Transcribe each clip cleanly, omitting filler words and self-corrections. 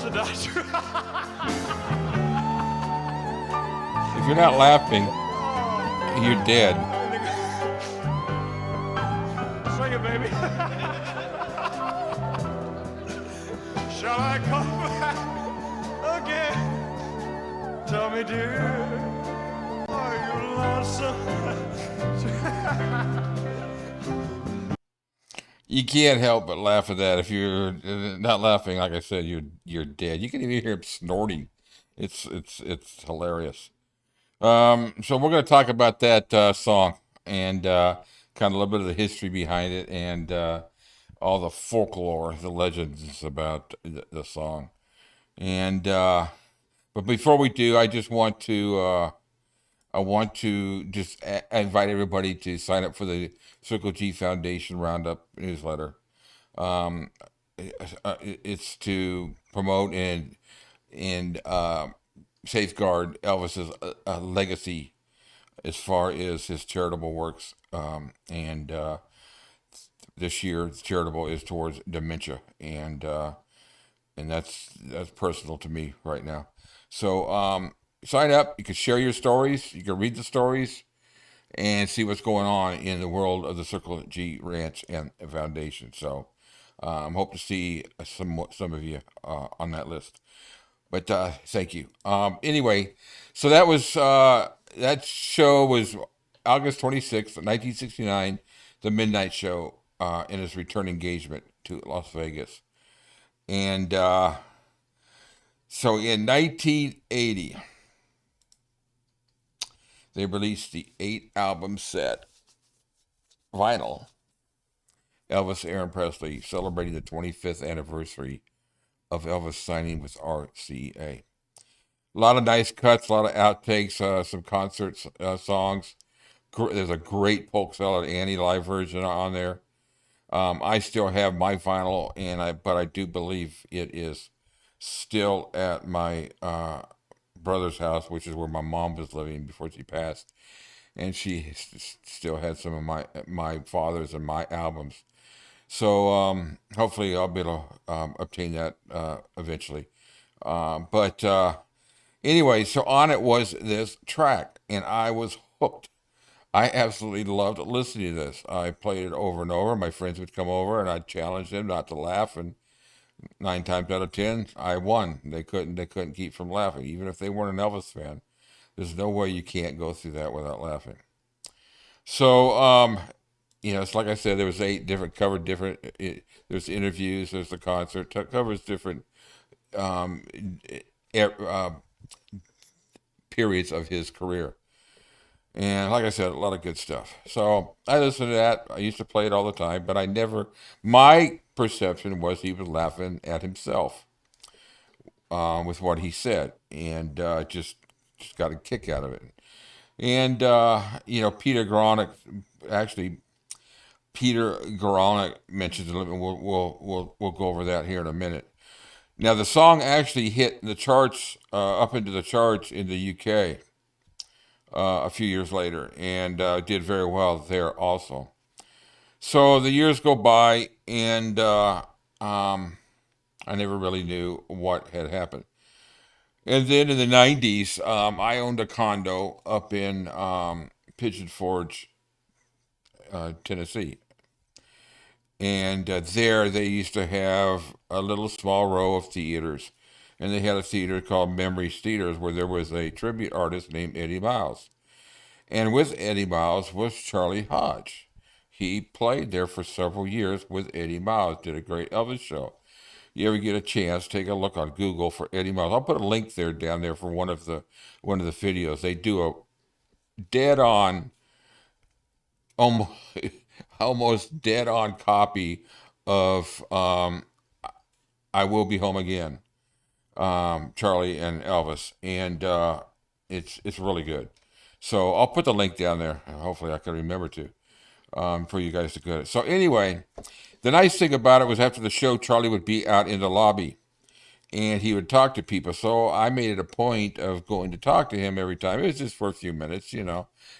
the doctor. If you're not laughing, you're dead. Sing it, baby. Shall I come back again? Tell me, dear, are you lonesome? You can't help but laugh at that. If you're not laughing, like I said, you're dead. You can even hear him snorting. It's hilarious. So we're going to talk about that song and kind of a little bit of the history behind it and all the folklore, the legends about the song. And but before we do, I want to just invite everybody to sign up for the Circle G Foundation Roundup newsletter. Um, it's to promote and safeguard Elvis's legacy as far as his charitable works. And this year, charitable is towards dementia, and that's personal to me right now. So sign up. You can share your stories. You can read the stories and see what's going on in the world of the Circle G Ranch and Foundation. So hope to see some of you on that list. But thank you. Anyway, so that show was August 26th, 1969, the Midnight Show in his return engagement to Las Vegas. And so in 1980, they released the 8-album set, vinyl, Elvis Aaron Presley, celebrating the 25th anniversary of Elvis signing with RCA. A lot of nice cuts, a lot of outtakes, some concert songs. There's a great Polk Salad Annie live version on there. I still have my vinyl, but I do believe it is still at my brother's house, which is where my mom was living before she passed, and she still had some of my father's and my albums. So hopefully I'll be able to obtain that eventually. But anyway, so on it was this track, and I was hooked. I absolutely loved listening to this. I played it over and over. My friends would come over, and I'd challenge them not to laugh, and 9 times out of 10, I won. They couldn't keep from laughing, even if they weren't an Elvis fan. There's no way you can't go through that without laughing. So it's like I said, there was 8 different covered different. There's interviews, there's the concert, covers different um, periods of his career. And like I said, a lot of good stuff. So I listened to that. I used to play it all the time, but my perception was he was laughing at himself with what he said, and just got a kick out of it. And Peter Guralnick mentions it a little bit. We'll go over that here in a minute. Now the song actually hit the charts, up into the charts in the UK a few years later, and did very well there also. So the years go by, and I never really knew what had happened. And then in the 90s, I owned a condo up in Pigeon Forge, Tennessee. And there they used to have a little small row of theaters. And they had a theater called Memories Theaters where there was a tribute artist named Eddie Miles. And with Eddie Miles was Charlei Hodge. He played there for several years with Eddie Miles, did a great Elvis show. You ever get a chance, take a look on Google for Eddie Miles. I'll put a link there down there for one of the videos. They do a dead on, almost, almost dead on copy of "I Will Be Home Again," Charlei and Elvis, and it's really good. So I'll put the link down there. Hopefully I can remember to for you guys to go. So anyway, the nice thing about it was after the show, Charlei would be out in the lobby and he would talk to people. So I made it a point of going to talk to him every time. It was just for a few minutes,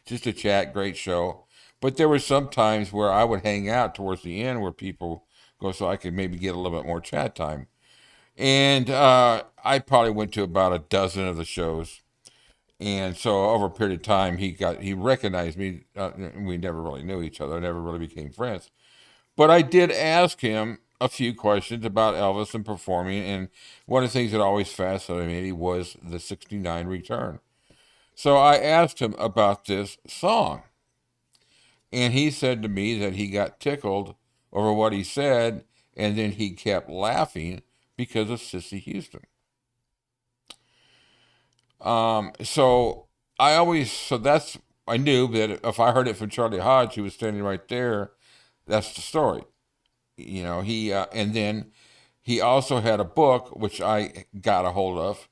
just to chat. Great show. But there were some times where I would hang out towards the end where people go so I could maybe get a little bit more chat time. And I probably went to about a dozen of the shows. And so over a period of time, he recognized me. We never really knew each other, never really became friends. But I did ask him a few questions about Elvis and performing. And one of the things that always fascinated me was the 69 return. So I asked him about this song. And he said to me that he got tickled over what he said. And then he kept laughing because of Sissy Houston. So I knew that if I heard it from Charlie Hodge, who was standing right there, that's the story. And then he also had a book which I got a hold of,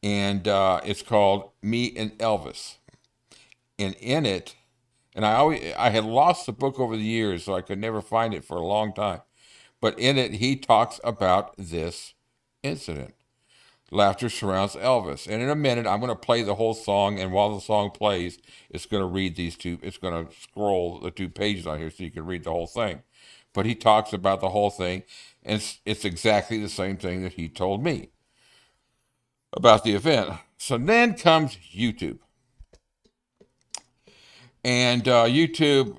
and it's called Me and Elvis. And in it, and I had lost the book over the years, so I could never find it for a long time. But in it, he talks about this incident. Laughter surrounds Elvis. And in a minute, I'm going to play the whole song. And while the song plays, it's going to read it's going to scroll the 2 pages on here so you can read the whole thing. But he talks about the whole thing. And it's exactly the same thing that he told me about the event. So then comes YouTube. And YouTube,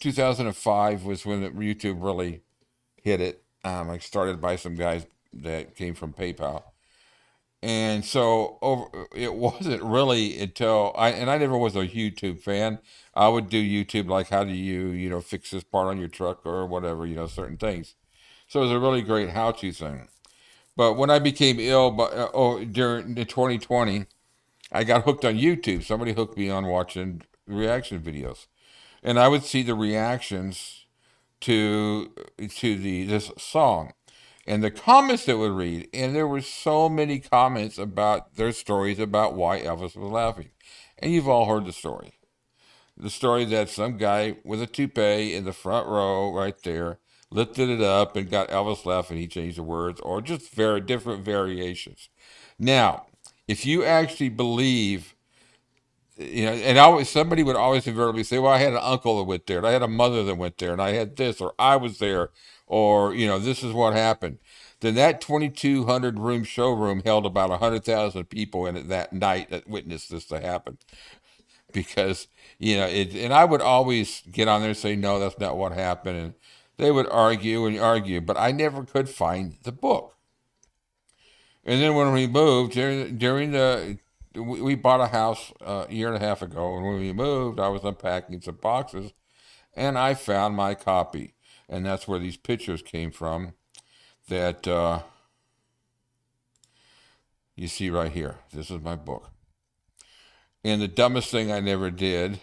2005 was when YouTube really hit it. I started by some guys that came from PayPal. And so it wasn't really until I never was a YouTube fan. I would do YouTube like how do you fix this part on your truck or whatever, certain things. So it was a really great how-to thing. But when I became ill, during the 2020, I got hooked on YouTube. Somebody hooked me on watching reaction videos, and I would see the reactions to this song and the comments that would read, and there were so many comments about their stories about why Elvis was laughing. And you've all heard the story. The story that some guy with a toupee in the front row right there lifted it up and got Elvis laughing. He changed the words, or just very different variations. Now, if you actually believe, and somebody would always invariably say, well, I had an uncle that went there, and I had a mother that went there, and I had this, or I was there, or, this is what happened. Then that 2,200 room showroom held about 100,000 people in it that night that witnessed this to happen. Because, and I would always get on there and say, no, that's not what happened. And they would argue and argue, but I never could find the book. And then when we moved, we bought a house a year and a half ago, and when we moved, I was unpacking some boxes, and I found my copy, and that's where these pictures came from. That you see right here. This is my book, and the dumbest thing I never did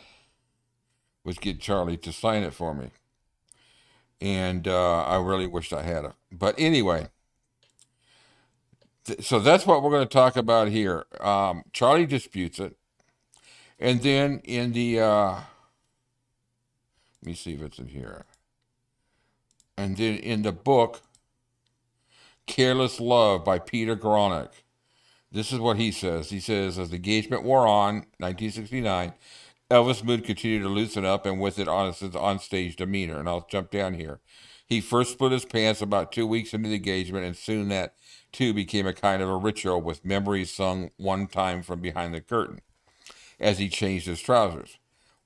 was get Charlei to sign it for me, and I really wished I had it. But anyway. So that's what we're going to talk about here. Charlei disputes it. And then in the, let me see if it's in here. And then in the book, Careless Love by Peter Gronick, this is what he says. He says, as the engagement wore on, 1969, Elvis' mood continued to loosen up, and with it on his on-stage demeanor. And I'll jump down here. He first split his pants about 2 weeks into the engagement, and soon that too became a kind of a ritual, with memories sung one time from behind the curtain as he changed his trousers.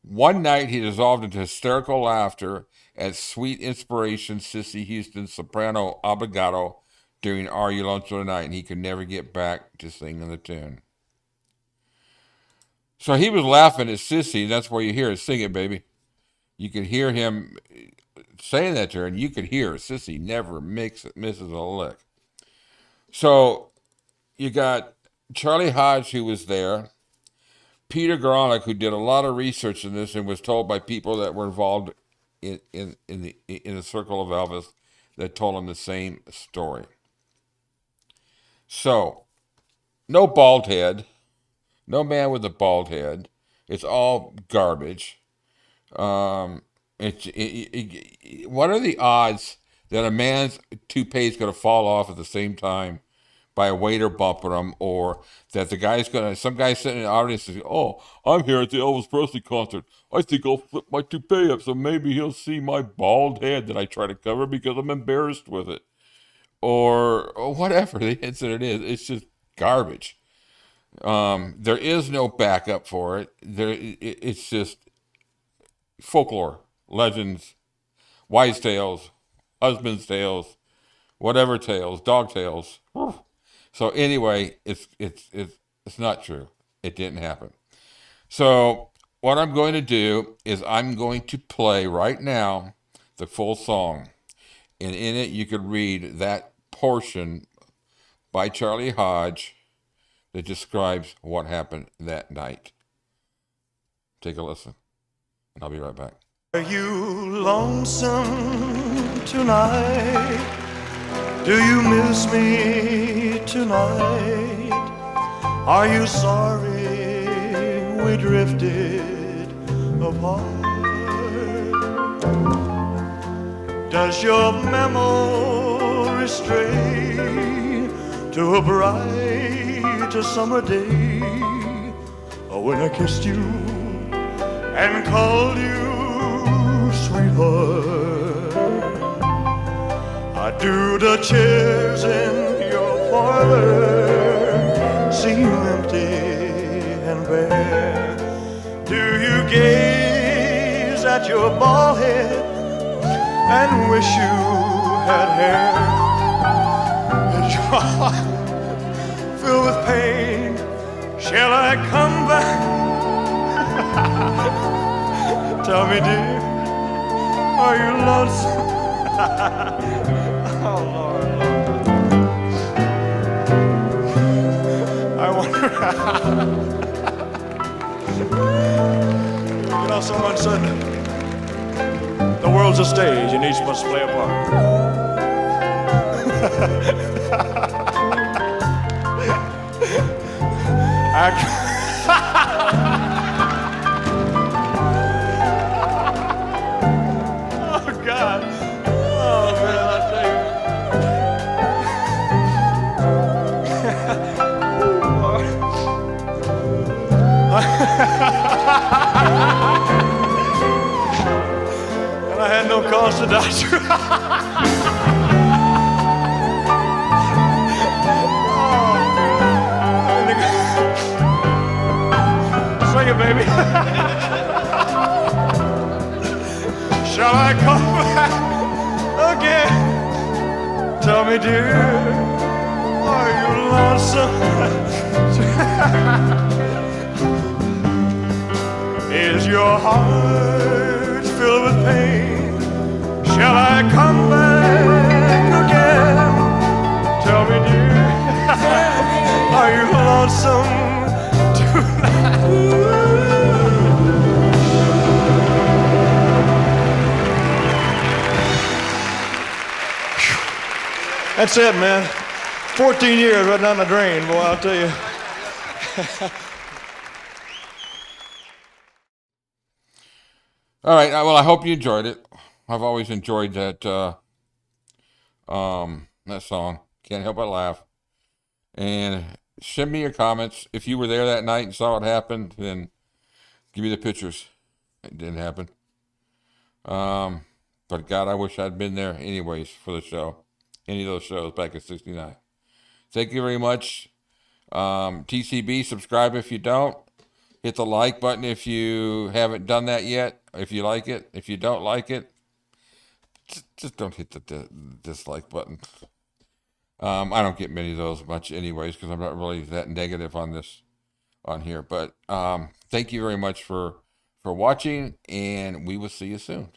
One night he dissolved into hysterical laughter at sweet inspiration Sissy Houston's soprano obligato during Are You Lonesome Tonight, and he could never get back to singing the tune. So he was laughing at Sissy. That's where you hear it. Sing it, baby. You could hear him saying that to her, and you could hear Sissy never misses a lick. So you got Charlie Hodge, who was there, Peter Gronick, who did a lot of research in this and was told by people that were involved in the circle of Elvis that told him the same story. So, no bald head, no man with a bald head. It's all garbage. What are the odds that a man's toupee is going to fall off at the same time by a waiter bumping him, or that some guy sitting in the audience says, oh, I'm here at the Elvis Presley concert. I think I'll flip my toupee up so maybe he'll see my bald head that I try to cover because I'm embarrassed with it. or whatever the incident is. It's just garbage. There is no backup for it. It's just folklore, legends, wise tales, husband's tales, whatever tales, dog tales. So anyway, it's not true. It didn't happen. So what I'm going to do is I'm going to play right now the full song, and in it you could read that portion by Charlei Hodge that describes what happened that night. Take a listen, and I'll be right back. Are you lonesome tonight? Do you miss me tonight? Are you sorry we drifted apart? Does your memory stray to a bright summer day when I kissed you and called you sweetheart? Do the chairs in your parlor seem empty and bare? Do you gaze at your bald head and wish you had hair? Is your heart filled with pain? Shall I come back? Tell me, dear, are you lonesome? Oh, Lord, Lord. I wonder you know, someone said the world's a stage and each must play a part. Oh, God. Oh, man, I tell you. And I had no cause to die. Sing it, baby. Shall I come back again? Tell me, dear, are you lonesome? Is your heart filled with pain? Shall I come back again? Tell me, dear, are you lonesome tonight? That's it, man. 14 years right down the drain, boy, I'll tell you. All right. Well, I hope you enjoyed it. I've always enjoyed that that song. Can't help but laugh. And send me your comments. If you were there that night and saw what happened, then give me the pictures. It didn't happen. But God, I wish I'd been there anyways for the show. Any of those shows back in '69. Thank you very much. TCB, subscribe if you don't. Hit the like button if you haven't done that yet. If you like it. If you don't like it, just don't hit the dislike button. I don't get many of those much anyways because I'm not really that negative on this on here. But thank you very much for watching, and we will see you soon.